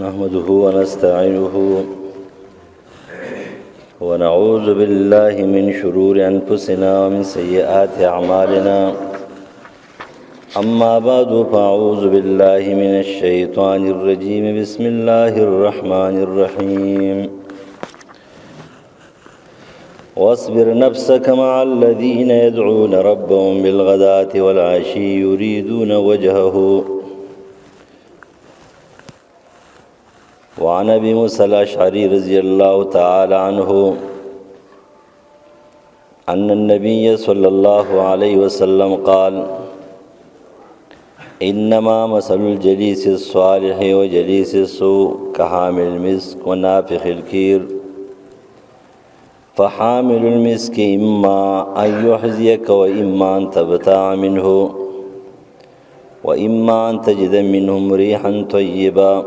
نحمده ونستعينه ونعوذ بالله من شرور أنفسنا ومن سيئات أعمالنا أما بعد فأعوذ بالله من الشيطان الرجيم بسم الله الرحمن الرحيم واصبر نفسك مع الذين يدعون ربهم بالغداة والعشي يريدون وجهه وعن ابي موسى الأشعری رضی اللہ تعالی عنہ ان النبي صلى الله عليه وسلم قال إنما مثل الجليس الصالح وجليس السوء كحامل المسك ونافخ الكير فحامل المسك إما أن يحذيك وإما أن تبتاع منه وإما أن تجد منهم ريحا طيبا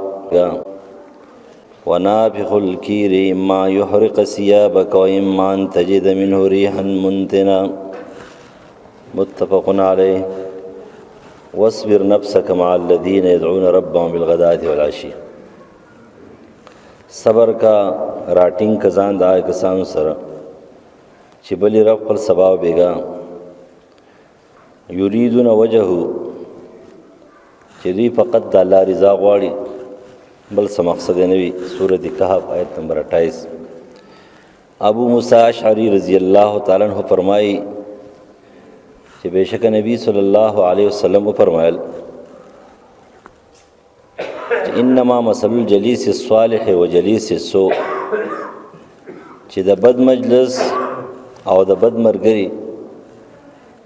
ونافخ الكير إما يحرق ثيابك وإما أن تجد منه ريحا منتنا متفق عليه واصبر نفسك مع الذين يدعون ربهم بالغداة والعشي صبر کا راٹنگ کزان دا کسان سره چې بلی رب پر سبا بیگا یریدون وجهه چې دی فقط د الله رضا غواړي بل څه مقصد نه وي سورۃ کہف آیت نمبر 28 ابو موسی اشعری رضی اللہ تعالی عنہ فرمائی کہ بے شک نبی صلی اللہ علیہ وسلم فرمایل انما مثل الجلیس الصالح وجلیس السوء چې د بد مجلس او د بد مرګري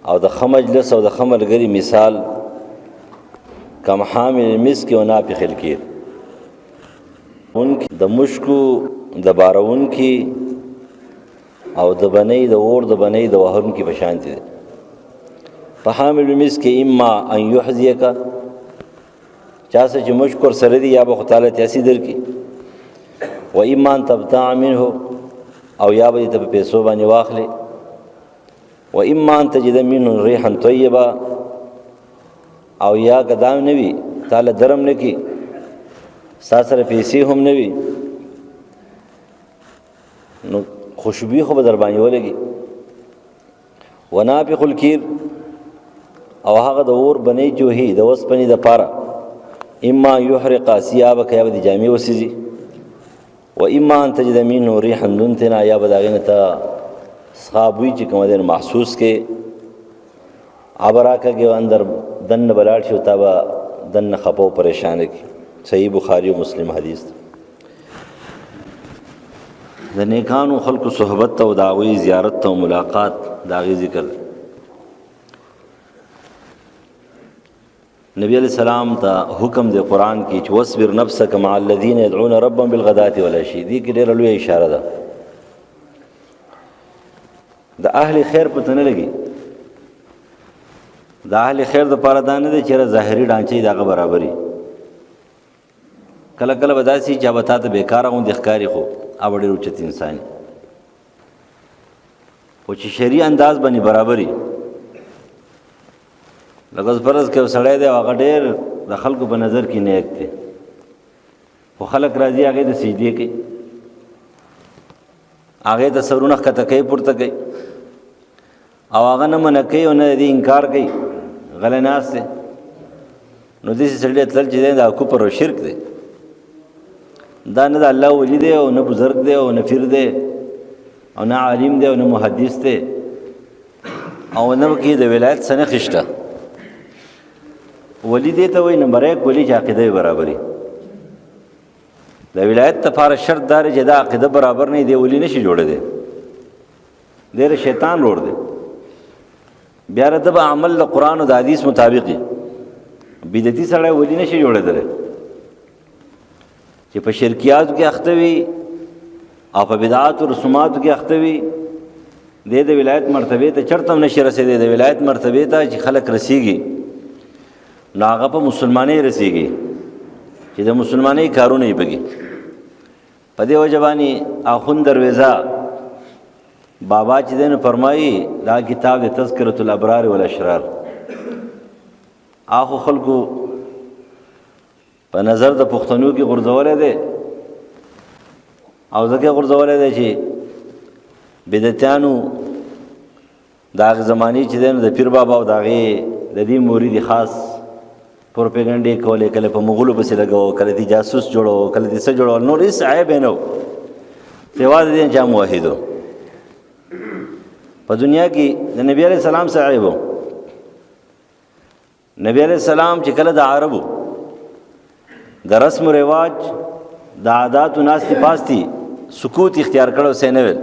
او د ښه مجلس او د ښه ملګري مثال کم حامل المسک و نافخ الکیر ان کی د مشکو د بارون کی او د بنی د اور د بنی د وهرن کی بشانتی ده فحامل المسک اما ان يحذيك چاسه چې مشکور سره دی یا به تعالی تیاسی در کی و اما ان تبتاع منه او یا به ته پیسو باندې واخلې و اما ان تجد منه ريحا طيبا او یا قدام نبی تعالی درم نکی ساسره پیسې هم نه وي نو خوشبوئی خو به در باندې ولګي ونافخ الكير او هغه د اور بنې جوهي د وسپنې د پاره اما يحرق ثيابك یا به جامې وسيزي و اما ان تجد منه ريحا منتنا یا به داغه ته صحابوي چې کوم دین محسوس کې ابرا کې اندر دن بلاړ شو تابا دن خپو پریشان کی صحیح بخاری و مسلم حدیث د نیکانو خلق صحبت او دعوی زیارت او ملاقات داغي ذکر نبی علیہ السلام ته حکم دی قرآن کی چې واصبر نفسك مع الذين يدعون ربهم بالغداة والعشي دی کې ډېر لوی اشاره ده د اهل خیر پته نه لګي د اهل خیر د پاره دانه دي چې ظاهري ډانچې دغه برابرۍ کله کله بداسي چې وتا ته بیکاره غون د ښکاری خو او ډېر اوچت انسان او چې شریع انداز باندې برابرۍ لږ فرض کې وسړی دی هغه ډېر د خلکو په نظر کې نیک دی خو خلک راځي هغه د سجدي کوي هغه د سرونه کته کوي پورته کوي او هغه نه منع کوي او نه دی انکار کوي غل ناس دی نو دې سړی تل چې دا کفر او شرک دی دا نه د الله ولی دی او نه بزرگ دی او نه پیر دی او نه عالم دی او نه محدث دی او نه کې د ولایت سنه خشته ولی دی ته وای نمبر 1 ولی چې عقیده برابرۍ د ولایت لپاره شرط دار چې دا عقیده برابر نه دی ولی نشي جوړه دی ډېر شیطان ور دی بیا رته عمل د قران او د حدیث مطابقي بدعتي سره ولی نشي جوړه دی چې په شرکیات کې اخته وي او په بدعات او رسومات کې اخته وي د ولایت مرتبه ته چرته نشي رسیدي د ولایت مرتبه ته چې خلک رسیږي ناغه په مسلمانۍ رسیږي چې د مسلمانۍ کارونه یې بږي په دې وجبانی اخون دروازه بابا چې دین فرمایي دا کتاب د تذکرۃ الابرار والاشرار اخو خلقو په نظر د پښتنو کې غورځولې دی او ځکه غورځولې دی چې بدعتانو د هغه زمانې چې دی نو د پیر بابا او د هغې د دې مرید خاص پروپیګنډې کولې، کله په مغولو پسې لګاو، کله دې جاسوس جوړو، کله دې څه جوړول، نور هېڅ عیب یې نه و سوا د دې چې موحد و. په دنیا کې د نبي علیه السلام څه عیب و؟ نبی علیہ السلام چې کله د عربو د رسم و رواج د عادات و ناستی پاستی سکوت اختیار کړو سې نه ویل،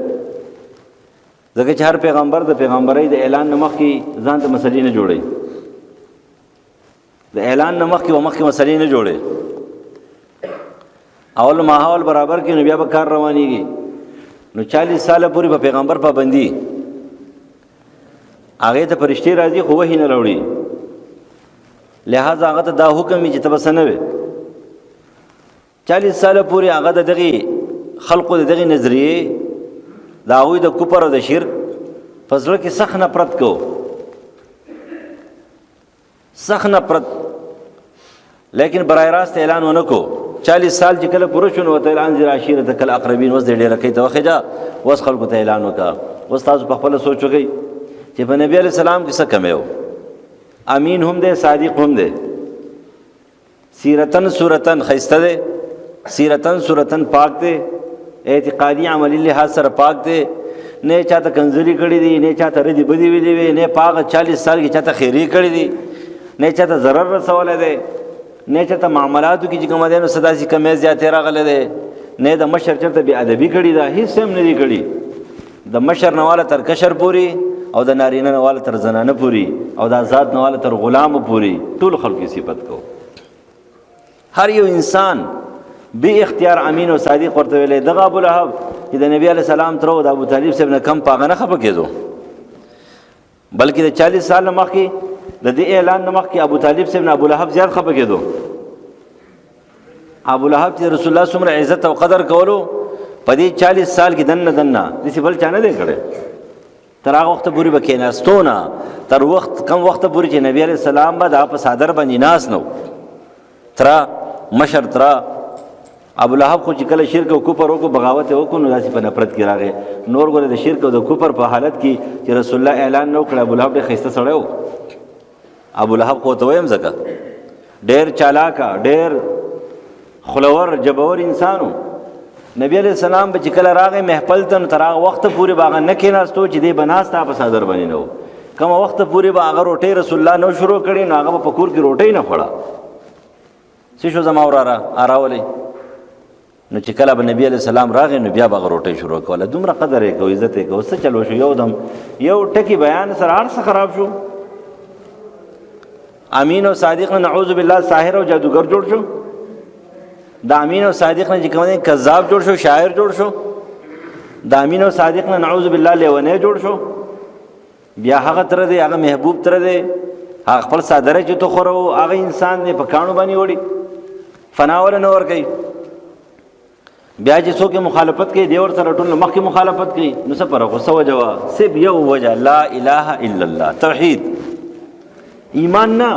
ځکه چې هر پیغمبر د پیغمبرۍ د اعلان نه مخکې ځان ته مسلې نه جوړوي، د اعلان نه مخکې مسلې نه جوړوي. اول ماحول برابر کې نو بیا به کار روانېږي. نو 40 ساله پورې په پیغمبر پابندي، هغې ته فرشتې راځي خو وحي نه راوړي، لہذا هغه ته دا حکم وي چې ته به څه نه وې. 40 ساله پورې هغه د دغې خلقو د دغې نظریې د هغوی د کفر او د شرک په زړه کې سخت نفرت کو، سخت نفرت، لیکن برای راست اعلان ونه کو. 40 سال چې کله پوره شو نو ورته انذر عشیرتک الاقربین، اوس دې ډېره کوي ته وخېږه، اوس خلکو ته اعلان وکړه. اوس تاسو په خپله سوچ وکئ چې په نبي علیه السلام کې څه کمی و. امین هم دی، صادق هم دی، سیرتن صورتن خیسته دی، سیرتن صورتن پاک دی، اعتقادي عملی لحاظ سره پاک دی، نه چاته کنځلي کړي دي، نه چاته ردي بدي ویلي وي، نه په هغه 40 سال کې چاته خیري کړي دي، نه چاته ضرر رسولی دی، نه چاته معاملاتو کې چې کومه دی نو څه داسې کمی زیاتې راغلی دی، نه د مشر چېرته بې ادبي کړې ده، هېڅ هم نه دي کړي. د مشر نه واله تر کشر پورې او د نارینه نه واله تر زنانه پورې او د آزاد نه واله تر غلامو پورې ټول خلکو صفت کو. هر یو انسان بی اختیار امین او صادق ورته ویلی. دغه ابولهب چې د نبی علیه السلام تر د ابوطالب صاحب نه کم په هغه نه خفه کېدو، بلکې د 40 سال نه مخکې د دې اعلان نه مخکې ابوطالب صاحب نه ابولهب زیات خفه کېدو. ابولهب چې رسول الله څومره عزت او قدر کولو په دې 40 سال کې دننه داسې بل چا نه دی کړی. تر هغه وخته پورې به کېناستو نه، تر کم وخته پورې چې نبی علیه السلام به دا په صادر باندې ناست نه و. تره مشر تره ابولهب خو چې کله شرک او کفر وکړو، بغاوت یې وکړو، نو داسې په نفرت کې راغی. نور ګوره د شرک او د کفر په حالت کې چې رسول الله اعلان نه وکړ، ابولهب ډېر ښایسته سړی و. ابولهب خو ته وایم ځکه ډېر چالاکه، ډېر خلور جبور انسانو. نبی علیہ السلام به چې کله راغی محفل ته، نو تر هغه وخته پورې به هغه نه کېناستو چې دی به ناسته په صدر باندې نه و. کومه وخته پورې به هغه روټۍ رسول الله نه شروع کړې، نو هغه به په کور کې روټۍ نه خوړه. څه شو زما وراره اراولئ؟ نو چې کله به نبی علیہ السلام راغی نو بیا به هغه روټۍ شروع کوله. دومره قدر یې کو، عزت یې کو. څه چل وشو؟ یو دم یو ټکي بیان سره هر څه خراب شو. امین او صادق نه نعوذ بالله ساحر او جادوګر جوړ شو. د امین او صادق نه چې کوم دی کذاب جوړ شو، شاعر جوړ شو. د امین او صادق نه نعوذ بالله لیونی جوړ شو. بیا هغه تر دی، هغه محبوب تر دی، هغه خپل صادره چې تو خورو، هغه انسان دی په کاڼو باندې وړي، فنا ولا نه ورکوي. بیا چې څوک مخالفت کوي دی ورسره ټول مخکې مخالفت کوي، نو څه فرق و؟ څه وجه وه؟ صرف یو وجه، لا اله الا الله، توحید، ایمان نه.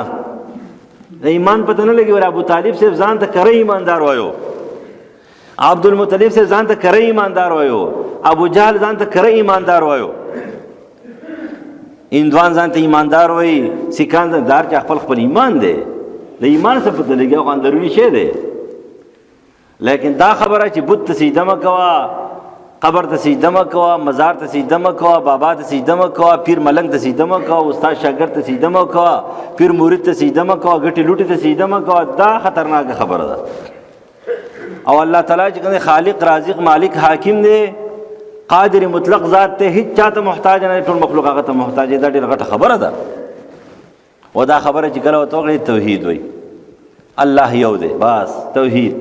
د ایمان پته نه لګي. ابو طالب صاحب ځان ته کره ایماندار وایو، عبدالمطلب صاحب ځان ته کره ایماندار وایو، ابو جهل ځان ته کره ایماندار وایو، هندوان ځان ته ایماندار وایي، سیکان دار چې خپل ایمان دی. د ایمان څه پته لګي؟ هغه اندروني شی دی. لیکن دا خبره چې بت ته سجده مه کوه، قبر ته سجده مه کوه، مزار ته سجده مه کوه، بابا ته سجده مه کوه، پیر ملنګ ته سجده مه کوه، استاد شاګرد ته سجده مه کوه، پیر مرید ته سجده مه کوه، ګټې لوټې ته سجده مه کوه. دا خطرناکه خبره ده. او الله تعالی چې کوم خالق، رازق، مالک، حاکم دی، قادر مطلق ذات ته، هیڅ چاته محتاج نه، ټول مخلوق هغه ته محتاج دی. دا ډېره غټه خبره ده. او دا خبره چې کله ورته وکړې توحید وایي، الله یو دی، بس توحید.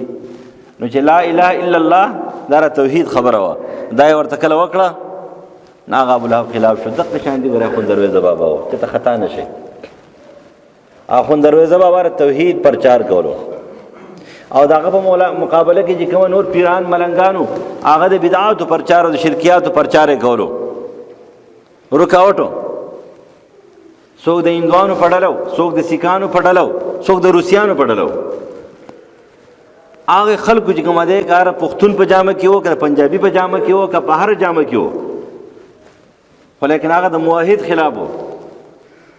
نو چې لا اله الا الله دا توحید خبره وه، دا یې ورته کله وکړه، نو هغه ابولهب خلاف شو. دغه شان دي ګوره اخوندرویزه بابا و چې ته خطا نه شي. اخوندرویزه بابا ر توحید پرچار کولو، او دغه په مقابله کې چې کوم نور پیران ملنګانو هغه د بدعاتو پرچار او د شرکیاتو پرچار یې کولو. رکاوټو څوک د هندوانو په ډله و، څوک د سیکانو په ډله و، څوک د روسیانو په ډله و. هغه خلکو چې کوم دی کار پښتون پجامه کې وو که پنجابي پجامه کې وو که په هر جامه کې وو، خو لیکن هغه د موحد خلاف وو،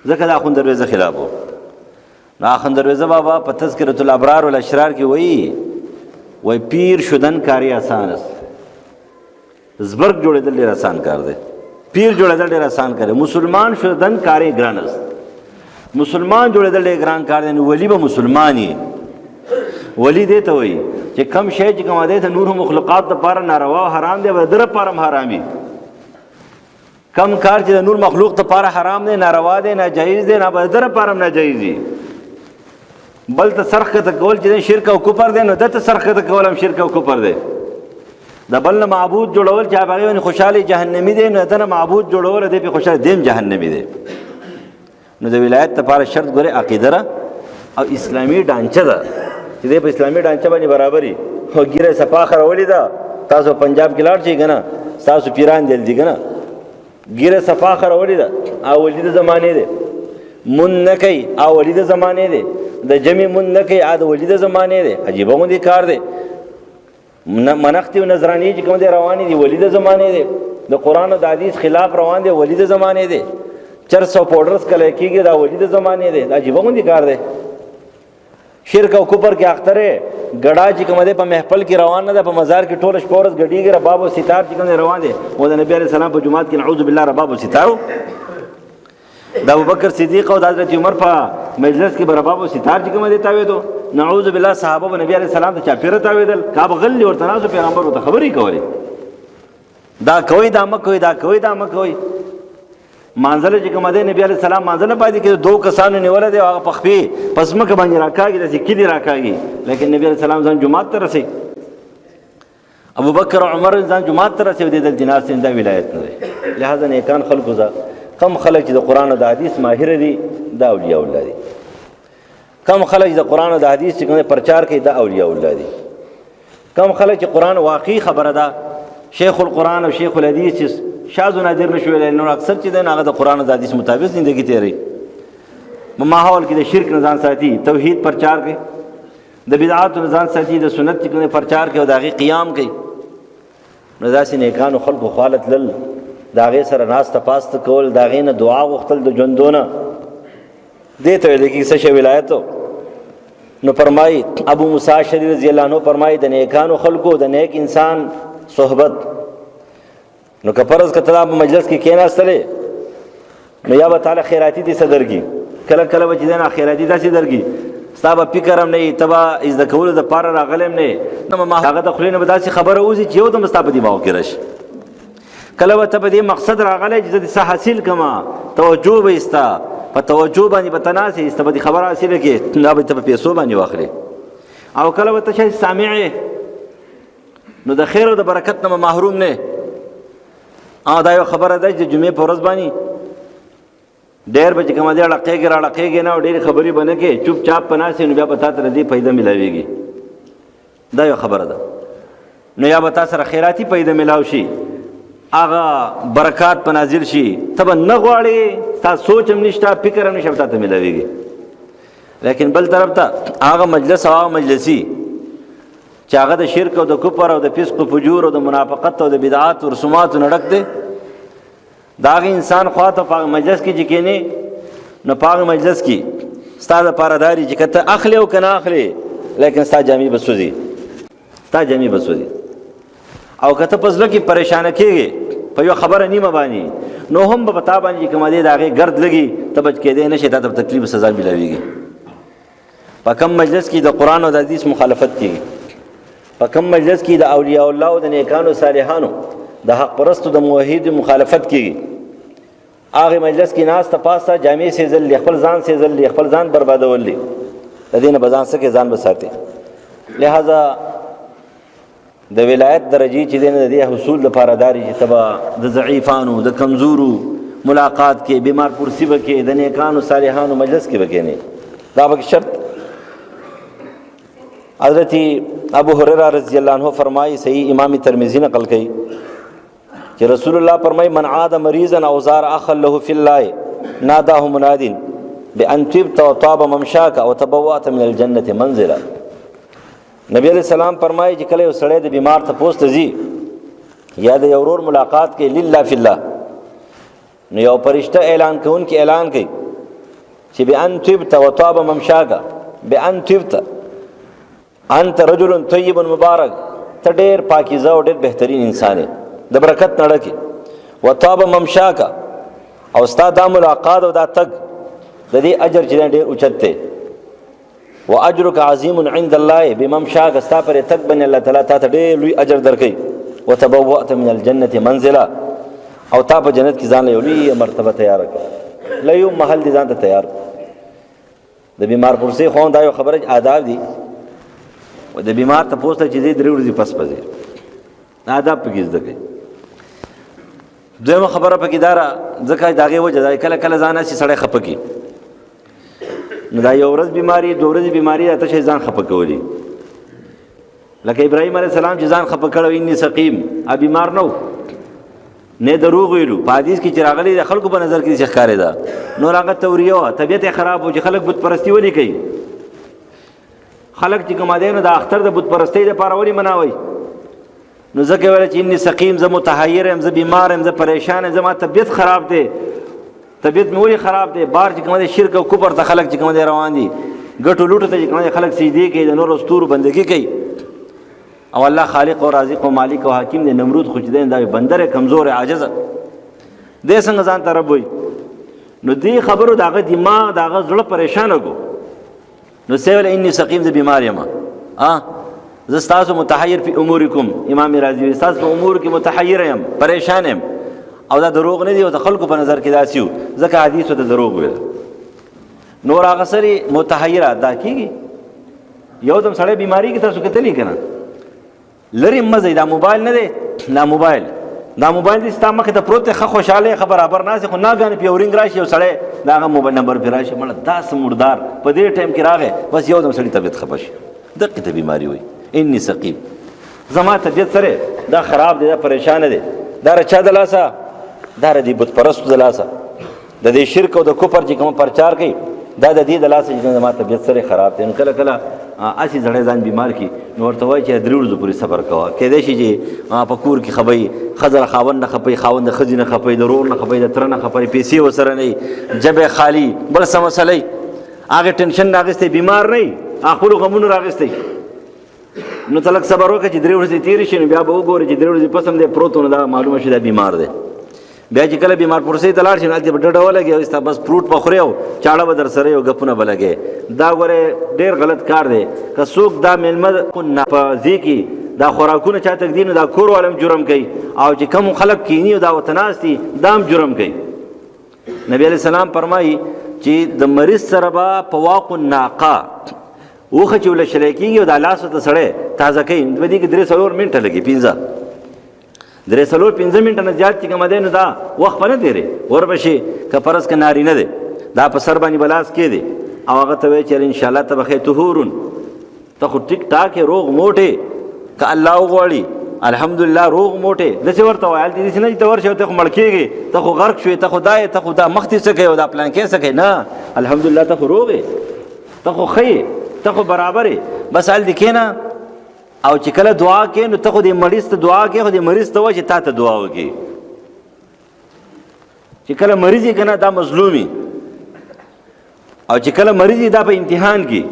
ځکه د اخوند درویزه خلاف وو. نو اخوند درویزه بابا په تذکرة الابرار والاشرار کې وایي پیر شدن کاری آسان است، زبرګ جوړېدل ډېر آسان کار دی، پیر جوړېدل ډېر آسان کار دی، مسلمان شدن کاری ګران است. مسلمان جوړېدل ډېر ګران کار دی. نو ولی به مسلمان یې، ولی دی ته وایي چې کم شی چې کوم دی ته نور مخلوقات دپاره ناروا او حرام دی، به د ده لپاره هم حرامي. کم کار چې د نور مخلوق دپاره حرام دی، ناروا دی، ناجایز دی، نه به د ده لپاره هم ناجایز دی. بل ته سر ښکته کول چې شرک او کفر دی، نو ده ته سر ښکته کول هم شرک او کفر دی. د بل نه معبود جوړول چې هغې باندې خوشحالي جهنمي دی، نو ده نه معبود جوړول دی پې خوشحالي دیم جهنمي دی. نو د ولایت دپاره شرط ګورې عقیده ده او اسلامي ډانچه ده چې دی په اسلامي ډانچه باندې برابري. او ګیره صفا خرولې ده، تاسو پنجاب کې لاړ شئ که نه، ستاسو پیران دل دي که نه، ګیره صفا خرولې ده او ولي د زمانې دی، مون نه کوي او ولي د زمانې دی، د جمع مون نه کوي او د ولي د زمانې دی. عجیبه غوندې کار دی. منختې او نظراني چې کوم دی روانې دي ولي د زمانې دی، د قرآن او د حدیث خلاف روان دی ولي د زمانې دی، چرس او پاوډرس کلی کېږي دا ولي د زمانې دی. دا عجیبه غوندې کار دی. شرک او کفر کې اختره ګډا چې کوم دی په محفل کې روان نه ده، په مزار کې ټوله شپه ورځ ګډېږي، رباب او ستار چې کوم دی روان دی. او د نبي علیه السلام په جومات کې نعوذ بالله رباب او ستارو، د ابوبکر صدیق او د حضرت عمر په مجلس کې به رباب او ستار چې کوم دی تاوېدو، نعوذ بالله صحابه به نبي علیه السلام ته چاپېره تاوېدل، کعب غلې ورته ناستو، پیغمبر ورته خبرې کولې دا کوئ دا مه کوئ، دا کوئ دا مه کوئ. مانځله چې کوم دی نبي علیه السلام مانځله پاتې کېدو، دوو کسانو نیولی دی، هغه په خپې په ځمکه باندې راکاږي، داسې کلي راکاږي، لیکن نبي علیه السلام ځان جومات ته رسوي، ابوبکر او عمر ځان جومات ته رسوي، دی دلته ناست دا ولایت نه دی. لہذا نیکان خلکو ځه کم خلک چې د قرآن او د حدیث ماهر دي دا اولیاء الله دي، کم خلک چې د قرآن او د حدیث چې کوم پرچار کوي دا اولیاء الله دي، کم خلک چې قرآن واقعي خبره ده، شیخ القرآن او شیخ الحدیث چې شاذ و نادر نشو ویلی، نو اکثر چې دی هغه د قرآن او د حدیث مطابق زندگی تیروي، په ماحول کې د شرک نه ځان ساتي، توحید پرچار کوي، د بدعاتو نه ځان ساتي، د سنت چې کوم پرچار کوي او د هغې قیام کوي. نو داسې نیکانو خلکو خواله تلل، د هغې سره ناسته پاسته کول، د هغې نه دعا غوښتل د ژوندونه، دې ته ویل کېږي څه شی ولایتو. نو فرمایي ابو موسی اشعری رضی الله عنه فرمایي د نیکانو خلکو د نیک انسان صحبت. نو که فرض که ته په مجلس کې کېناستلې نو یا به تعالی خیراتي دې څه درکړي، کله کله به چې دی نه خیراتي داسې درکړي ستا به فکر هم نه وي، ته به زده کولو دپاره راغلی هم نه یې، هغه د خولې نه به داسې خبره وځي چې یو دم به ستا په دماغو کې راشي. کله به ته په دې مقصد راغلی چې زه دې څه حاصل کړمه، توجه به یې ستا په توجه باندې به ته ناست یې، ستا به دې خبره حاصله کړې، دا به ته په پیسو باندې واخلې. او کله به ته شاید سامع یې، نو د خیر او د برکت نه محروم نه. دا یو خبره ده چې د جمعې په ورځ باندې ډېر به چې کومه دی اړقېږي راړقېږي نه او ډېرې خبرې به نه کوې، چوپ چاپ په ناست نو بیا به تا سره دې پیدا میلاویږي. دا یو خبره ده. نو یا به تا سره خیراتي پیدا میلاو شي، هغه برکات په نازل شي، ته به نه غواړې، ستا سوچ هم نشته، فکر هم نشته، تا ته میلاویږي. لیکن بل طرف ته هغه مجلس او هغه مجلسي چې هغه د شرک او د کفر او د فسق و فجور او د منافقت او د بدعات او رسوماتو نه ډک دی، د هغې انسان خوا ته په هغه مجلس کې چې کښېنې نو په هغه مجلس کې ستا دپاره دا دي چې که ته اخلې او که نه اخلې، لیکن ستا جامې به سوځي، ستا جامې به سوځي. او که ته په زړه کې پریشانه کېږې په یوه خبره نیمه باندې، نو هم به په تا باندې چې کومه دی د هغې ګرد لګي، ته بچ کېدی نه شي، تا ته تکلیف و سزا میلاویږي. په کم مجلس کې د قرآن او د حدیث مخالفت کېږي، په کم مجلس کې د اولیاء الله او د نیکانو صالحانو د حق پرستو د موحدو مخالفت کېږي، هغې مجلس کې ناسته پاسته جامې سېځل دي، خپل ځان سېځل دي، خپل ځان بربادول دي، د دې نه به ځان څه کې ځان به ساتي. لہذا د ولایت درجې چې دی نه د دې حصول لپاره دا دي چې ته به د ضعیفانو د کمزورو ملاقات کې، بیمار پرسی به کې، د نیکانو صالحانو مجلس کې به کېنې، دا به شرط. حضرت ابو هریرہ رضی اللہ عنہ فرمائی، صحیح امام ترمذی نقل کئی کہ رسول اللہ فرمائی من عاد مریضا او زار اخا له فی اللہ ناداه مناد بان طبت وطاب ممشاک وتبوأت من الجنة منزلا. نبی علیہ السلام فرمایي چې کله یو سړی د بیمار تپوس ته ځي یا د یو ورور ملاقات کې لله فی الله، نو یو فرشته اعلان کوونکی اعلان کوي چې بأن طبت وطاب ممشاک، بأن طبت انت رجل طیب مبارک، ته ډېر پاکیزه او ډېر بهترین انسان یې د برکت نه ډک، وطاب ممشاک او ستا دا ملاقات او دا تګ د دې اجر چې ډېر اوچت دی، واجرک عظیم عند الله بممشاک، ستا پر تک باندې الله تعالی تا ته ډېر لوی اجر درکوي، وتبوأت من الجنة منزلا، او تا په جنت کې ځان له یو لوی مرتبه تیار کړ، له یو محل دې ځان ته تیار د بیمار پرسې خو دا یو خبره آداب دي، و د بیمار ته پوسته چې دې درې ورځې پس پځې آداب پکې زده کوي. دویمه خبره پکې دا ځکه د هغې وجه دا کله کله ځان هسې سړی خفه کړي، نو دا یو ورځ بیماري دو ورځې بیماري دا ته شی ځان خفه کولی، لکه ابراهیم علیه السلام چې ځان خفه کړی انی سقیم، بیمار نه و نه دروغ ویلو، په حدیث کې چې راغلی د خلکو په نظر کې چې ښکارېده، نور هغه توریه وه، طبیعت یې خراب و چې خلک بت پرستي ولې کوي، خلک چې کومه دی نو د اختر د بت پرستۍ دپاره ولې مناوئ، نو ځکه ویله چې انی سقیم، زه متحیر یم، زه بیمار یم، زه پریشان یم، زما طبیعت خراب دی، طبیعت مې ولې خراب دی، بار چې کومه دی شرک او کفر ته خلک چې کومه دی روان دي، ګټو لوټو ته چې کومه دی خلک سجدې کوي، د نورو ستورو بندګي کوي، او الله خالق او رازق او مالک او حکیم دی. نمرود خو چې دی دا بندر کمزور عاجزه دی، څنګه ځان ته رب وایي، نو دې خبرو د هغه دماغ د هغه زړه پریشانه کو، نو څه ویل انی سقیم، زه بیمار یم، زه ستاسو متحیر فی امورکم، امام رازی وایي ستاسو په امور کې متحیر یم، پریشان یم، او دا دروغ نه دی او د خلکو په نظر کې داسې و، ځکه حدیثو د دروغ ویل. نور هغه سړي متحیره دا کېږي، یو دم سړی بیماري کې تاسو کتلی که نه لرې مزه دا موبایل نه دی، دا موبایل دی ستا مخې ته پروت دی، ښه خوشحاله ښه برابر ناست دی، خو ناګهانې پې یو رینګ راشي، یو سړی د هغه موبایل نمبر پې راشي، مړه داسې مردار په دې ټایم کې راغی، بس یو دم سړي طبیعت خفه شي، دقې ته بیماري وایي انی سقیم، زما طبیعت سره دا خراب دی، دا پریشانه دی، دا د چا د لاسه، دا د دې بت پرستو د لاسه، د دې شرک او د کفر چې کوم پرچار کوي دا د دې د لاسه چې زما طبیعت سره خراب دی. نو کله کله اسی سړی ځان بیمار کړي نو ورته وایي چې درې ورځو پورې صبر کوه، کیدای شي چې په کور کې خپوي، ښځه له خاوند نه خپوي، خاوند د ښځې نه خپوي، د ورور نه خپوي، د تره نه خپوي، پیسې ورسره نه وي، جبې خالي، بل څه مسله وي، هغې ټینشن راغستی، بیمار نه وي، خپلو غمونو راغستی، نو ته لږ صبر وکړه چې درې ورځې تېرې شي، نو بیا به وګورې چې درې ورځې پس هم دی پروت، نو دا معلومه شي دا بیمار دی. بیا چې کله بیمار پرسۍ ته لاړ شي نو هلته به ډډه ولګي او ستا بس فروټ به خورې او چاړه به در سره او ګپونه به لګې، دا ګورې ډېر غلط کار دی. که څوک دا میلمه په ځای کې دا خوراکونه چاته ږدي نو دا کور والا هم جرم کوي، او چې کوم خلک کیني او دا ورته ناست دي دا هم جرم کوي. نبی علیه السلام فرمایي چې د مریض سره به په واقع الناقه اوښه چې ولشلی کېږي او دا لاس ورته سړی تازه کوي، په دې کې 3-4 منټه لګي، 3-4-5 منټه نه زیات چې کومه دی نو دا وخت به نه تېرې، وربشي که فرض که نارینه دی دا په سر باندې به لاس کېدی او هغه ته وایي چې انشاءالله ته به ښې طهورون، ته خو ټیک ټاک یې روغ موټې، که الله وغواړي الحمدلله روغ موټې، داسې ورته وایي هلته داسې نه چې ته ورشې او ته خو مړ کېږې، ته خو غرق شوې، ته خو دا یې، ته خو دا مخ دې څه کوې او دا پلانکې څه کوې، نه الحمدلله ته خو روغ یې، ته خو ښه یې، ته خو برابر یې، بس هلته کښېنه او چې کله دعا کې نو ته خو دې مریض ته دعا کې، خو دې مریض ته وایه چې تا ته دعا وکړي، چې کله مریض یې که نه دا مظلومي، او چې کله مریض یې دا په امتحان کې،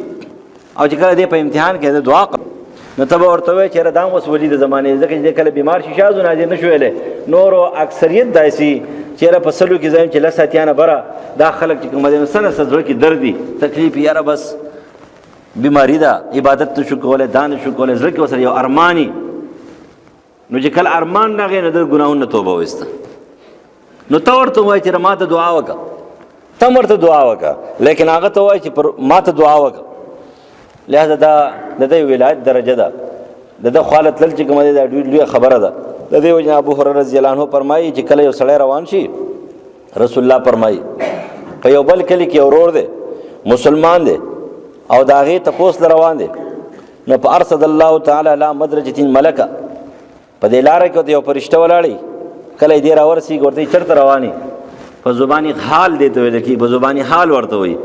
او چې کله دې په امتحان کې د دعا نو ته به ورته وایې چې یاره دا هم اوس ولي د زمانې، ځکه چې دې کله بیمار شي شازو نازر نه شو ویلی، نورو اکثریت داسې چې یاره په سلو کې زه یم چې 10 اتیا نه بره دا خلک چې کومه دی نو څه نه څه زړه کې درد دي، تکلیف یاره بس بیماری ده، عبادت نشو کولی، دا نشو کولی، زړه کې ورسره یو ارماني، نو چې کله ارمان راغی نو د ګناهونو نه توبه وایسته، نو ته ورته وایي چې ما ته دعا وکړه، ته هم ورته دعا وکړه، لیکن هغه ته وایي چې ما ته دعا وکړه. لہذا دا د دې ولایت درجه ده، د ده خواله تلل چې کومه دی دا ډېر لویه خبره ده. د دې وجې نه ابو هریره رضی الله عنه فرمایي چې کله یو سړی روان شي رسول الله فرمایي په یو بل کلي کې یو ورور دی مسلمان دی او د هغې تپوس له روان دی، نو په ارصد الله تعالی علی مدرجة ملکه، په دې لاره کې ورته یو فرشته ولاړی، کله یې دې راورسېږي ورته یې چېرته روانې، په زباني حال دې ته ویل کېږي، په زباني حال ورته وایي،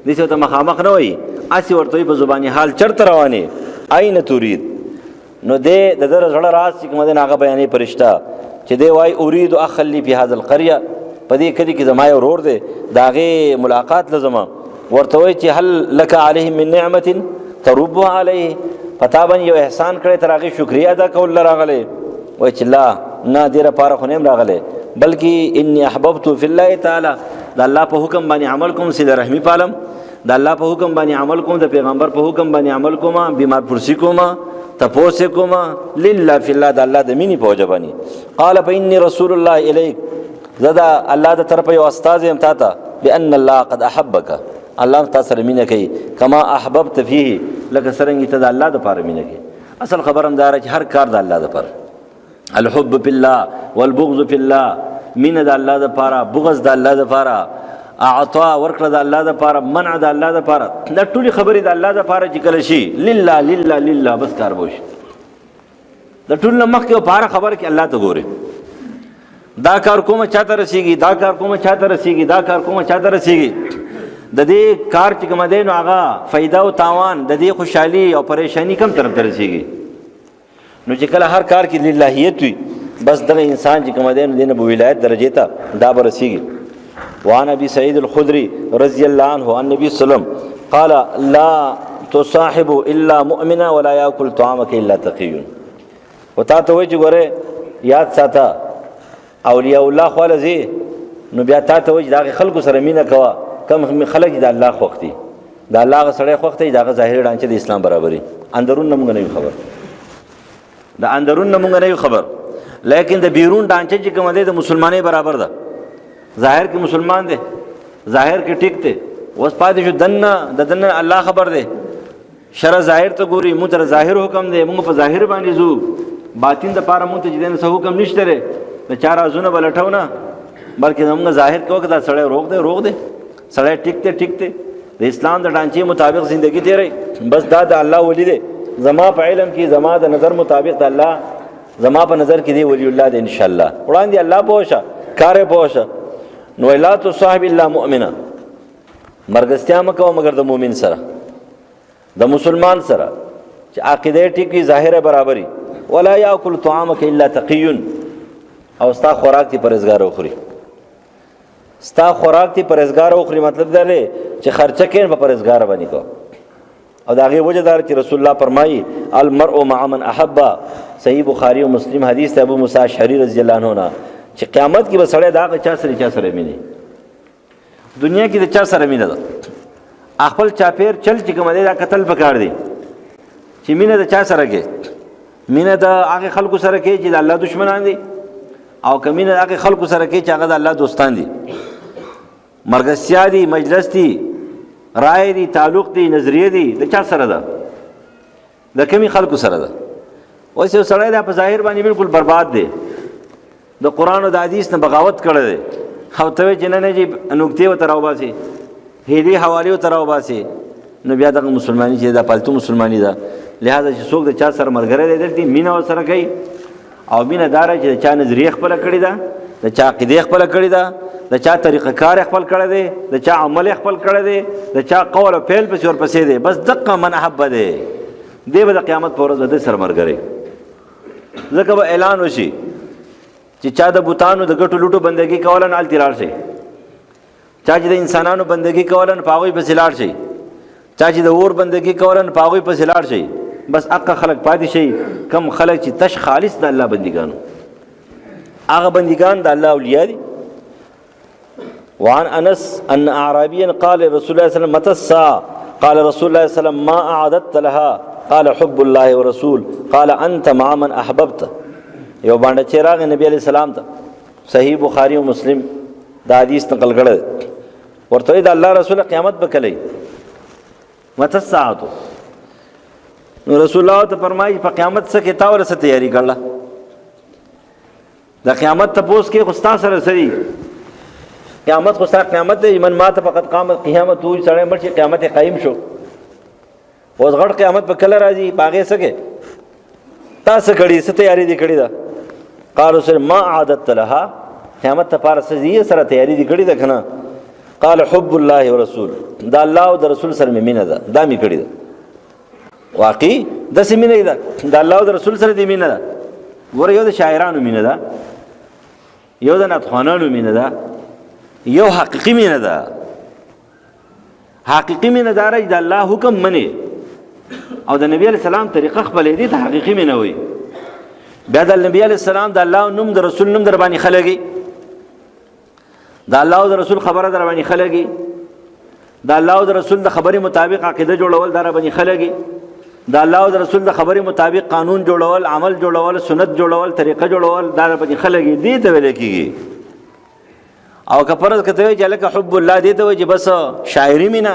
داسې ورته مخامخ نه وایي، هسې ورته وایي په زباني حال چېرته روانې، اين تريد؟ نو دې د در زړه راز چې کوم دی هغه بیانې فرشته چې دی وای اريد اخ لي في هذا القريه، په دې کلی کې زما یو ورور دی د هغې ملاقات لزما، ورته وایي چې هل لك عليه من نعمة تربها عليه، پتا باندې یو احسان کړی تر هغې شکریه ادا کول راغلی؟ وایي چې لا نه دې لپاره خو نه یم راغلی، بلکې انی احببت فی الله تعالی، د الله په حکم باندې عمل کوم، صله رحمي پالم، د الله په حکم باندې عمل کوم، د پیغمبر په حکم باندې عمل کوم، بیمار پرسی کوم، تپوس کوم، لله فی الله، د الله د مینې په وجه باندې. قال فإني رسول الله الیک، زه د الله د طرفه یو استازی یم تا ته، بأن الله قد احبک، الله تا سره مینه کوي، کما احببت فيه، لکه څرنګه ته د الله دپاره مینه کوي. اصل خبر هم دا چې هر کار د الله دپاره، الحب فی الله والبغض فی الله، مینه د الله دپاره، بغض د الله دپاره، اعطا ورکړه د الله دپاره، منع د الله دپاره، دا ټولې خبرې د الله دپاره چې کله شي لله لله لله بس کار به وشي. د ټول نه مخکې په هره خبره کې الله ته ګورې، دا کار کومه چاته رسیږي، دا کار کومه چاته رسیږي، دا کار کومه چاته رسیږي، د دې کار چې کوم دی نو هغه فایده او تاوان، د دې خوشحالي او پریشانی کم طرف ته رسیږي. نو چې کله هر کار کې للهیت وي، بس دغه انسان چې کوم دی نو دې نه به ولایت درجې ته دا به رسیږي. وعن ابي سعيد الخدري رضي الله عنه عن النبي صلى الله عليه وسلم قال لا تصاحب الا مؤمنا ولا ياكل طعامك الا تقي. وتا ته وایي چې ګوره یاد ساته اولیاء الله خو لزی، نو بیا تا ته وایي چې دغه خلکو سره مینه کوه، کم خلک د الله خوښ دي، د الله هغه سړی خوښ دی، دغه ظاهري ډانچه د اسلام برابري، اندرون نه مونږ نه یو خبر، د اندرون نه مونږ نه یو خبر، لیکن د بیرون ډانچه چې کوم دی د مسلمانۍ برابر ده. ظاهر کې مسلمان دی، ظاهر کې ټیک دی، اوس پاتې شو دننه، د دننه الله خبر دی، شرع ظاهر ته ګوري، مونږ ته ظاهر حکم دی، مونږ په ظاهر باندې ځو، باطن دپاره مونږ ته چې دی نو څه حکم نشته دی، د چا رازونه به لټو نه، بلکې زموږ ظاهر کې وکړه دا سړی روغ دی روغ دی، سړی ټیک دی ټیک دی، د اسلام د ډانچې مطابق زندگی تیری، بس دا د الله ولی دی، زما په علم کې زما د نظر مطابق د الله، زما په نظر کې دی ولی الله دی انشاءالله، وړاندې الله پوه شه، کار یې پوه شه. نو لا تصاحب الا مؤمنا، مرګستیا مه کوه مګر د مؤمن سره، د مسلمان سره چې عقیده ټیک وي، ظاهره برابري. ولا یاکل طعامک الا تقی، او ستا خوراک تی پرهیزګار وخوري، ستا خوراک تی پرهیزګار وخوري، مطلب دا دی چې خرچه کین په پرهیزګار باندې کو. او دا غي وجه دار چې رسول الله فرمایي المرء مع من احب، صحیح بخاری او مسلم حدیث ته ابو موسی اشعری رضی الله عنه چې قیامت کې به سړی دا چا سره مینه، دنیا کې د چا سره مینه ده، خپل چاپیر چل چې کوم دی دا قتل پکار دی، چې مینه د چا سره کې، مینه د هغه خلکو سره کې چې د الله دشمنان دي، او کمینه د هغه خلکو سره کې چې هغه د الله دوستان دي، مرګسیا دي، مجلس دي، رائے دي، تعلق دي، نظریه دي، د چا سره ده، د کمی خلکو سره ده. اوس یو سړی دا په ظاهر باندې بالکل برباد دی، د قرآن او د حدیث نه بغاوت کړی دی، او ته وایې چې نه نه جي نکتې ورته راوباسي، هیلې حوالې ورته راوباسي، نو بیا دغه مسلماني چې دا پالتو مسلماني ده. لہذا چې څوک د چا سره ملګری دی دلته مینه ورسره کوي، او مینه داره چې د چا نظریه خپله کړې ده، د چا عقیدې خپله کړې ده، د چا طریقه کار خپل کړی دی، د چا عمل خپل کړی دی، د چا قول او فعل پسې ورپسې دی، بس دقه من احب دی، دی به د قیامت په ورځ به د سره ملګری. ځکه به اعلان وشي چې چا د بوتانو د ګټو لوټو بندګي کوله نه هلتې لاړ شي، چا چې د انسانانو بندګي کوله نه په هغوی پسې لاړ شي، چا چې د اور بندګي کوله نه په هغوی پسې لاړ شي، بس اقا خلق پاتې شي، کم خلق چې تش خالص د الله بندګانو، هغه بندګان د الله اولیاء دي. وعن انس ان اعرابيا قال رسول الله صلى الله عليه وسلم متى الساعه؟ قال رسول الله صلى الله عليه وسلم ما اعددت لها؟ قال حب الله ورسول، قال انت مع من احببت. یو باندې چراغ نبی علیہ السلام ته، صحیح بخاری او مسلم دا حدیث نقل کړل، ورته دا الله رسول قیامت به کلی، متى الساعه؟ نو رسول الله ته فرمایي په قیامت څخه کې تا ورسه تیاری کړل، دا قیامت ته پوس کې خستا سره سری، قیامت خستا قیامت دی، من مات فقط قامت قیامت، وې سره مرشي قیامت قائم شو. اوس غړ قیامت په کله راځي، باغې سکے تاسو کړي ست تیاری دي کړي دا. قال رسول ما عادت لها، قیامت ته پار سزي سره تیاری دي کړي دا کنه. قال حب الله ورسول، دا الله او د رسول سره مینه ده، دا می کړي ده. واقعي داسې مینه ده د الله او د رسول سره دې مینه ده. ګوره یو د شاعرانو مینه ده، یو د نعتخوانانو مینه ده، یو حقیقي مینه ده. حقیقي مینه دا رای د الله حکم منی او د نبی علیہ السلام طریقه خپلې دي ته حقیقي مینه وي. بیا د نبی علیہ السلام د الله نوم د رسول نوم در باندې خلګي، د الله او د رسول خبره در باندې خلګي، د الله او د رسول د خبرې مطابق عقیده جوړول در باندې خلګي، د الله او د رسول د خبرې مطابق قانون جوړول، عمل جوړول، سنت جوړول، طریقه جوړول در باندې خلګي. دې ته ویل کېږي. او که فرض کته وي چې لکه حب الله دې ته وي چې بس شاعري مینا،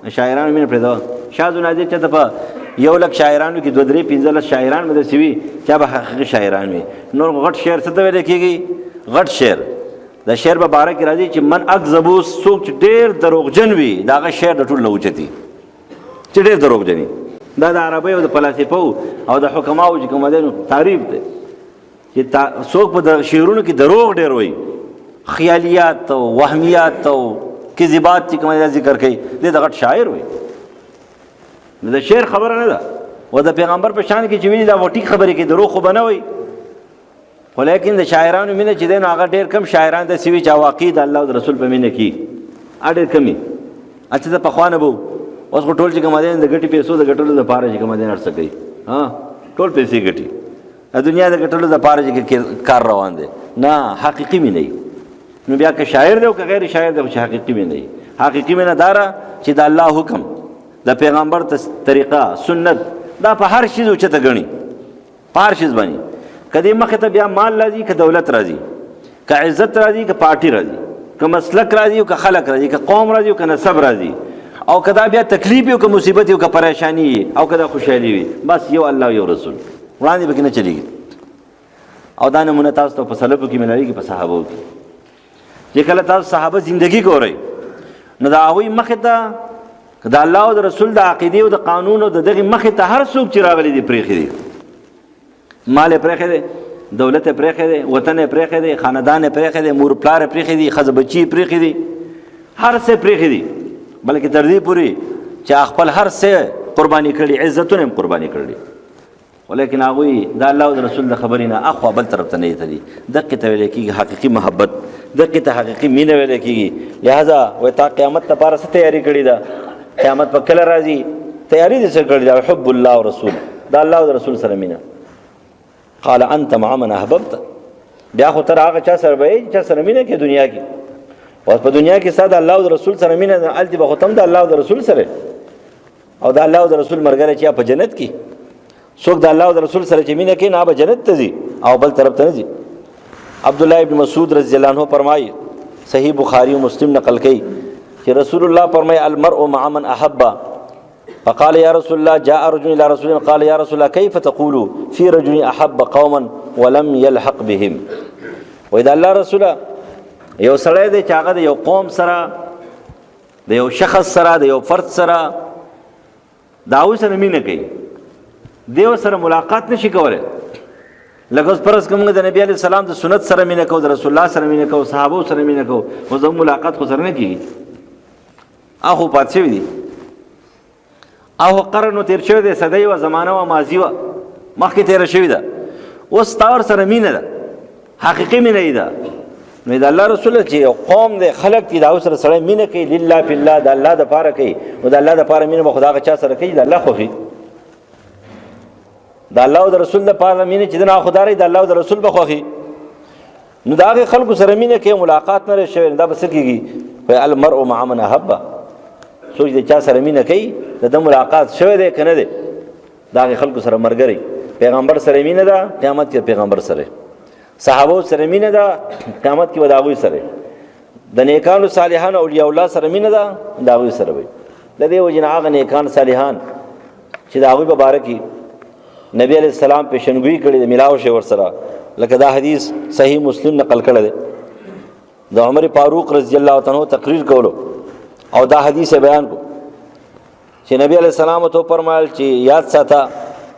شاعرانو مینه پرې دا شاذ نادر چې په 1,00,000 شاعرانو کې 2-3 15 شاعران مده سوي چې به حقیقي شاعران وي. نور غټ شعر څه ته ویل کېږي؟ غټ شعر. د شعر په باره کې راځي چې من اکذبو، څوک چې ډېر دروغجن وي داغه شعر د ټول نه اوچتي، چې ډېر دروغجن وي. دا د عربی او د فلسفو او د حکماو چې کوم دي تعریف دی چې څوک په شعرونو کې دروغ ډېر وي، خیالیات او وهمیات او کذبات چې کوم ذکر کوي، دې د غټ شاعر وي. د شعر خبره نه ده. و د پیغمبر په شان کې چې ویلي دا وټیک خبرې کې دروغ خو به نه وي. خو لیکن د شاعرانو مینه چې دی نو هغه ډېر کم شاعران داسې وي چې واقعي د الله او د رسول په مینه کې ډېر کم وي. اچھا د پخوا نه به اوس خو ټول چې کوم دی د ګټې پیسو د ګټلو دپاره چې کوم دی هر څه کوي، ټول پیسې ګټي، د دنیا د ګټلو دپاره چې کار روان دی. نه، حقیقي مینه وي. نو بیا که شاعر دی او که غیر شاعر دی چې حقیقي مینه وي. حقیقي مینه دا ده چې د الله حکم، د پیغمبر طریقه، سنت دا په هر شیز اوچته ګڼي، په هر شیز باندې. که دې مخې ته بیا مال راځي، که دولت راځي، که عزت راځي، که پارټي راځي، که مسلک راځي او که خلق راځي، که قوم راځي او که نسب راځي، او که دا بیا تکلیف وي او که مصیبت وي او که پریشانی وي او که دا خوشحالي وي، بس یو الله او یو رسول، وړاندې پکې نه چلېږي. او دا نمونه تاسو ته په سلفو کې ملاویږي، په صحابو کې. چې کله تاسو صحابه زندگی ګورئ نو د هغوی مخې ته د الله او د رسول د عقیدې او د قانون او د دغې مخې ته هر څوک چې راغلی دی پرېښی دی. مال یې پرېښی دی، دولت یې پرېښی دی، وطن یې پرېښی دی، خاندان یې پرېښی دی، مور پلار یې پرېښی دی، ښځه بچي یې پرېښی دي، هر څه یې پرېښی دي. بلکې تر دې پورې چې خپل هر څه قرباني کړي، عزتونه هم قرباني کړي. ولیکن هغوی د الله او د رسول د خبرې نه اخوا بل طرف ته نه ایتلي. دقې ته ویل کېږي حقیقي محبت، دقې ته حقیقي مینه ویل کېږي. لہذا وایي تا قیامت لپاره څه تیاري کړې ده؟ قیامت په کله راځي؟ تیاری دې څه کړې ده؟ حب الله او رسول، د الله او د رسول سره مینه. قال انت مع من احببت. بیا خو تر هغه چا سره به یې چا سره مینه کې دنیا کې. اوس په دنیا کې ستا د الله او د رسول سره مینه ده، هلته به خو ته هم د الله او د رسول سره او د الله او د رسول ملګری چې په جنت کې. څوک د الله او د رسول سره چې مینه کوي نه به جنت ته ځي او بل طرف ته نه ځي. عبدالله ابن مسعود رضی الله عنه فرمایي، صحیح بخاری و مسلم نقل کوي چې رسول الله فرمایي المرء مع من احب. فقال يا رسول الله، جاء رجل الى رسول الله قال يا رسول الله كيف تقول في رجل احب قوما ولم يلحق بهم. وإذا الله رسول یو سړی دی چې هغه د یو قوم سره، د یو شخص سره، د یو فرد سره د هغوی سره مینه کوي، دیو سره ملاقات نشي کولی. لکه اوس فرض کوم د نبی علیه السلام د سنت سره مینه کوو، د رسول الله سره مینه کوو، صحابو سره مینه کوو، خو زموږ ملاقات خو سره نه کېږي. هغه خو پاتې شوي دي، هغه قرن و تېر شوی دی، صدۍ وه، زمانه وه، ماضي وه، مخکې تېره شوې ده. اوس ستا ورسره مینه ده، حقیقي مینه یې ده. نو د الله رسول چې یو قوم دی، خلق دي، د هغو سره سړی مینه کوي، لله فی الله، د الله دپاره کوي. نو د الله دپاره مینه به خو د هغه چا سره کوي د الله خوښي. د الله او د رسول دپاره مینه چې د نه خدای د الله او د رسول به خوښي. نو د هغې خلکو سره مینه کوي، ملاقات نه شوی، نو دا به څه کېږي؟ وایي المرء مع من احب. څوک د چا سره مینه کوي د ده ملاقات شوی دی که نه دی، د هغې خلکو سره ملګری. پیغمبر سره مینه ده، قیامت کې پیغمبر سره. صحابو سره مینه ده، قیامت کې به د هغوی سره. د نیکانو صالحانو اولیاء الله سره مینه ده، د هغوی سره وي. د دې وجې نه هغه نیکان صالحان چې د هغوی په باره کې نبی علیہ السلام پیشنګویي کړې ده، ملاو شي ورسره. لکه دا حدیث صحیح مسلم نقل کړی دی د عمر فاروق رضی الله عنه تقریر کولو، او دا حدیث بیان کو چې نبی علیہ السلام ته فرمایل چې یاد ساته.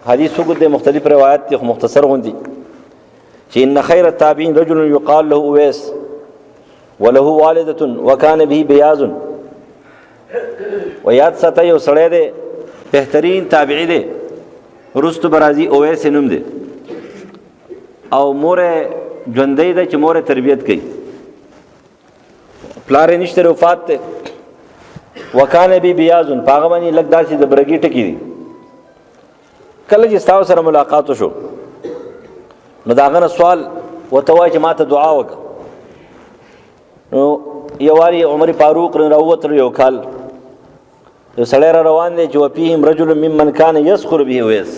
حدیث وګورئ، د مختلف روایت دي خو مختصر غوندي، چې ان خیر التابعین رجل یقال له اویس وله والدة وکان به بیاض. و یاد ساته یو سړی دی بهترین تابعی دی، رستو برازي اویس نوم دی او مور ژوندۍ ده چې مور تربیت کوي، پلار یې نشته وفات دی. وکانه بی بیازون، په هغه باندې لږ داسې د برګي ټکي دي. کله چې ستاسو سره ملاقات وشو نو د هغه نه سوال ورته وایي چې ما ته دعا وکړه. نو یو واري عمر فاروق راووتلو، یو کال یو سړی را روان دی چې وفیهم رجل ممن کان یسخر به اویس.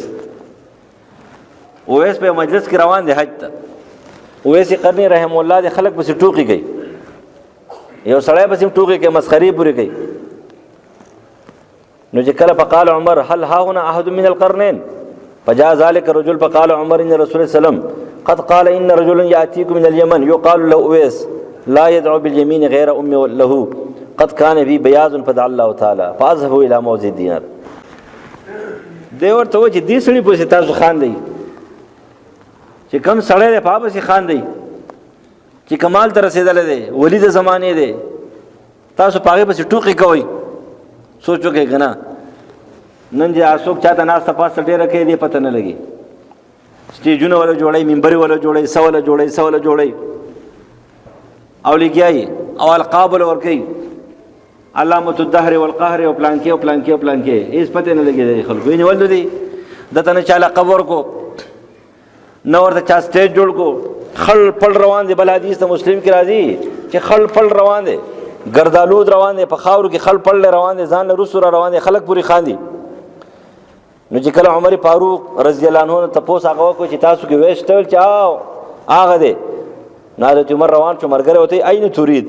اویس په مجلس کې روان دی حج ته. اویس قرنی رحم الله د خلک پسې ټوکې کوي، یو سړی پسې ټوکې کوي، مسخرې پورې کوي. نو چې کله فقال عمر هل ها هنا احد من القرنين فجاء ذلك الرجل فقال عمر ان رسول الله صلى الله عليه وسلم قد قال ان رجلا ياتيكم من اليمن يقال له اويس لا يدعو باليمين غير ام له قد كان بي بياض فدعا الله تعالى فاذهبوا الى موضع الدينار. دی ورته و چې دې سړي پسې تاسو خاندئ، چې کوم سړی دی په پسې خاندئ چې کمال ته رسېدلی دی، ولی د زمانې دی، تاسو په هغې پسې ټوقې کوئ. سوچ وکړئ که نه، نن چې څوک چاته ناسته پاسته ډېره کوي دې پته نه لګي. سټیجونه وله جوړوي، منبرې وله جوړوي، څه وله جوړوي، څه وله جوړوي، او لګیایي او القاب وله ورکوي، علامة الدهر والقهر او پلانکې او پلانکې او پلانکې. هېڅ پته نه لګېدی خلکو. یې نیول دي دته نه چا لقب ورکو، نه ورته چا سټیج جوړ کو. خل پل روان دی. بل حدیث ته مسلم کې راځي چې خل پل روان دی، گردالود روان دی، په خاورو کې خل پل روان دی، ځان له روسو را روان دی، خلک پورې خاندي. نو چې کله عمر فاروق رضی الله عنه تپوس هغه وکړو چې تاسو کې ویش ټول چې هغه دی، نو حضرت عمر روان شو، ملګری ورته اين تريد؟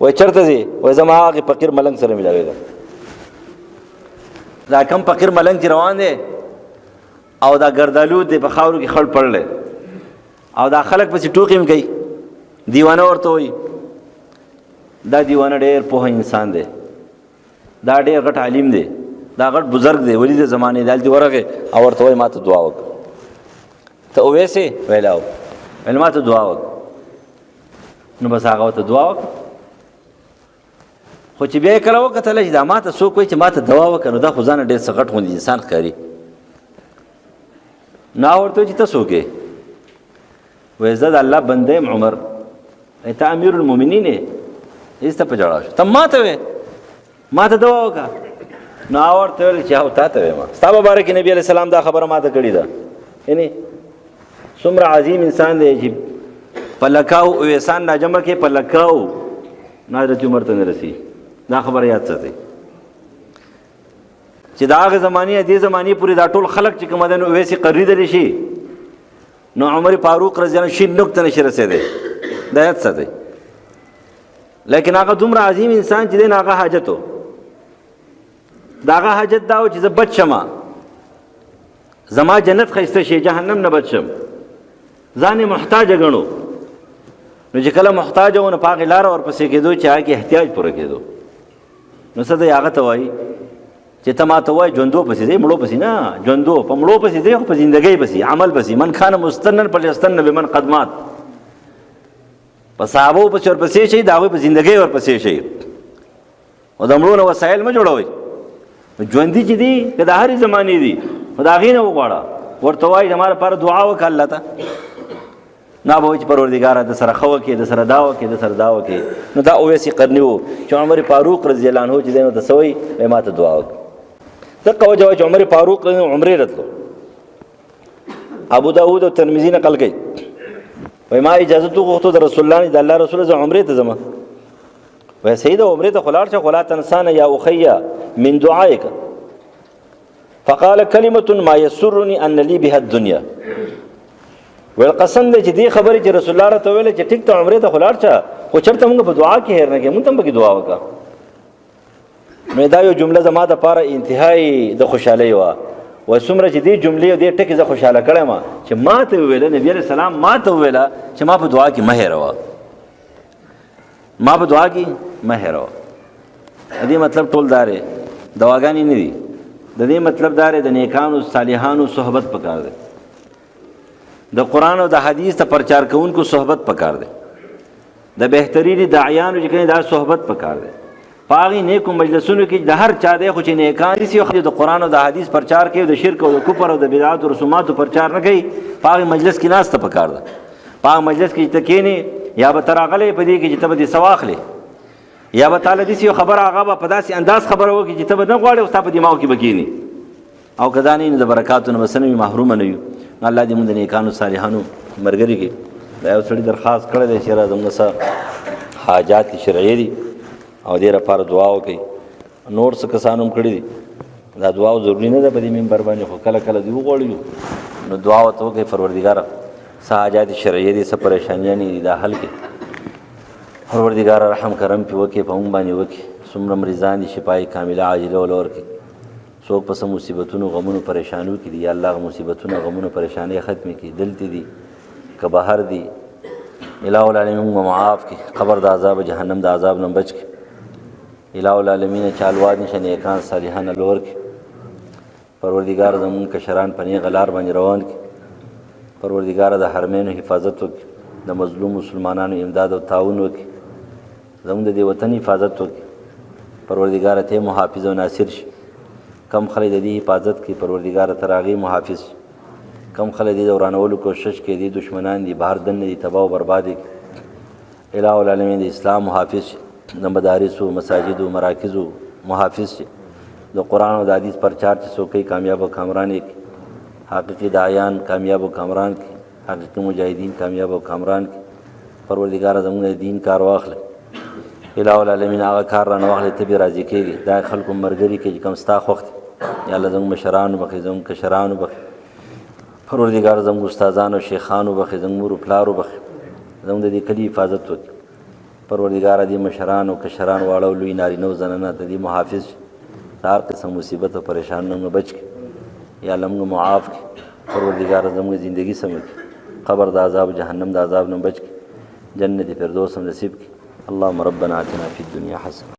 وایي چېرته ځې؟ وایي زما هغې فقیر ملنګ سره ملاوېږم. دا کم فقیر ملنګ چې روان دی او دا گردالود دی، په خاورو کې خړ پړ دی، او دا خلک پسې ټوکې هم کوي، دیوانه ورته وایي. دا دیوانه ډېر پوهه انسان دی، دا ډېر غټ عالم دی، دا غټ بزرګ دی، ولی د زمانې دی. هلته ورغې او ورته وایي ما ته دعا وکړه. ته اویسې؟ ویل او ویل ما ته دعا وکړه. نو بس هغه ورته دعا وکړه. خو چې بیا یې کله وکتله چې دا ما ته څوک وایي چې ما ته دعا وکړه، نو دا خو ځانه ډېر څه غټ غوندې انسان ښکاري. نو هغه ورته وایي چې ته څوک یې؟ وایي زه د الله بنده یم عمر. ته امیر المؤمنین یې؟ هېڅ ته په ژړا شو. ته ما ته وایې ما ته دعا وکړه؟ نو هغه ورته ویل چې تا ته وایم، ستا په باره کې نبي علیه السلام دا خبره ما ته کړې ده. یعنې څومره عظیم انسان دی چې په لکاو اویسان ناجمع کې په لکاو حضرت عمر ته نه رسي. دا خبره یاد ساتئ چې د هغې زمانې دې زمانې پورې دا ټول خلک چې کومه ده نو اویس یې قریدلی شي، نو عمر فاروق رضی الله عنه شین نقطه نشي رسېدی. دا یاد ساتئ. لیکن هغه دومره عظیم انسان چې دی نو هغه حاجت و، دا هغه حاجت دا و چې زه بچ شمه، زما جنت ښایسته شي، جهنم نه بچ شم. ځان یې محتاجه ګڼو. نو چې کله محتاج و نو په هغې لاره ورپسې کېدو چې هغه کې احتیاج پوره کېدو. نو څه دی هغه ته وایي چې ته ما ته وایي ژوندو پسې ځئ، مړو پسې نه. ژوندو په مړو پسې ځئ، خو په زندګۍ پسې، عمل پسې. من کان مستنن فلیستن بمن قد مات. په صحابو پسې ورپسې شئ، د هغوی په زندګۍ ورپسې شئ، او د مړو نه وسایل مه جوړوئ. ژوندي چې دي که د هرې زمانې دي، خو د هغې نه وغواړه. ورته وایي زما لپاره دعا وکړه الله ته. نه به وایي چې پروردګاره د سره ښه وکړې، د سره دا وکړې، د سره دا وکړې. نو دا اویس قرني و چې عمر فاروق رضی الله عنه چې دی نو ته څه وایي؟ وایي ما ته دعا وکړه. دقه وجه وایي چې عمر فاروق عمرې راتلو. ابو داود او ترمذي نقل کوي، وایي ما اجازت وغوښتو د رسول الله د الله رسول زه عمرې ته ځم. وایي صحیح ده، عمرې ته خو لاړ شه، خو لا تنسانه یا اخی من دعائک. فقال کلمة ما یسرني ان لی بها الدنیا. ویل قسم دی چې دې خبرې چې رسول الله راته ویلې چې ټیک ته عمرې ته خو لاړ شه، خو چېرته مونږ په دعا کې هېر نه کړې، مونږ ته هم پکې دعا وکړه. نو دا یو جمله زما دپاره انتهایي د خوشحالۍ وه. وایي څومره چې دې جملې او دې ټکې زه خوشحاله کړی یم چې ما ته وویله، نبي علیه السلام ما ته وویله چې ما په دعا کې مه هېروه، ما په دعا کې مه هېروه. د دې مطلب ټول دا دی، دواګانې نه دي. د دې مطلب دا دی د نیکانو صالحانو صحبت پکار دی، د قرآن او د حدیث ته پرچار کوونکو صحبت پکار دی، د بهترین داعیانو چې کوي دا صحبت پکار دی، پاغي نیکو مجلسونو کې د هر چا دی خو چې نیکان دي او د قرآن او د حدیث پرچار کوي، د شرک او د کفر او د بدعات او رسوماتو پرچار نه کوي، پاغي مجلس کې ناسته پکار ده. پاغي مجلس کې چې ته کېنې یا به ته راغلی په دې کې چې ته به دې څه واخلې، یا به تعالی داسې یو خبره هغه به په داسې انداز خبره وکړي چې ته به نه غواړې او ستا په دماغ کې به کښېني، او که دا نه وي نو د برکاتو نه به څه نه وي، محرومه نه یو. الله دې مونږ د نیکانو صالحانو ملګري کړي. دا یو سړي درخواست کړی دی چې زموږ څه حاجات شرعي دي او دې لپاره دعا وکړئ. نور څه کسانو هم کړي دي، دا دعا ضروري نه ده په دې منبر باندې، خو کله کله دوی وغواړي نو دعا ورته وکړئ پروردګاره څه حاجات شرعي دي، څه پریشانیانې دي دا حل کړي. پروردګاره رحم کرم پې وکړي، په موږ باندې وکړي. څومره مریضان دي شفای کامله عاجله ول ورکړي، څوک په څه مصیبتونو غمونو پریشانیو کې دي، یا الله هغه مصیبتونه غمونه پریشانۍ ختمې کړي، دلته دي که بهر دي، الہ العالمین موږ معاف کړي، قبر د عذاب جهنم د عذاب نه بچ کړي. الہ العالمین چالواد نشه نیکان صالحان لور کړي. پروردګار زمونږ کشران په نیغه لار باندې روان کړي. پروردګار د حرمینو حفاظت وکړي، د مظلوم مسلمانانو امداد او تعاون وکړي، زمونږ د دې وطن حفاظت وکړي. پروردګار ته محافظ او ناصر شي. کم خلک د دې حفاظت کوي، پروردګار ته هغې محافظ شي. کم خلک دې د ورانولو کوشش کوي، دې دشمنان دي بهر دننه دي تباه او برباد کړي. الہ العالمین د اسلام محافظ شي، د مدارسو مساجدو مراکزو محافظ شي. د قرآن او د حدیث پرچار چې څوک کوي کامیاب او کامران کړي. حقیقي داعیان کامیاب او کامران کړي، حقیقي مجاهدین کامیاب او کامران کړي. پروردګار زموږ د دین کار واخله. الہ العالمین هغه کار رانه واخلې ته بې راضي کېږي. دا خلکو ملګري کې چې کوم ستا خوښ دي، یا الله زموږ مشران وبخښي، زموږ کشران وبخښي. پروردګار زموږ استادان او شیخان وبخښي، زموږ مور و پلار وبخښي، زموږ د دې کلي حفاظت وکړي. پروردګار دې مشران او کشران واړه او لوی نارینه او زنانه ته دې محافظ شي، د هر قسم مصیبت او پریشانیو نه بچ کړي. یا الله موږ معاف کړي. پروردګار زموږ زندگی سم کړي، قبر د عذاب جهنم د عذاب نه بچ کړي، جنت فردوس هم نصیب کړي. اللهم ربنا آتنا فی الدنیا حسنه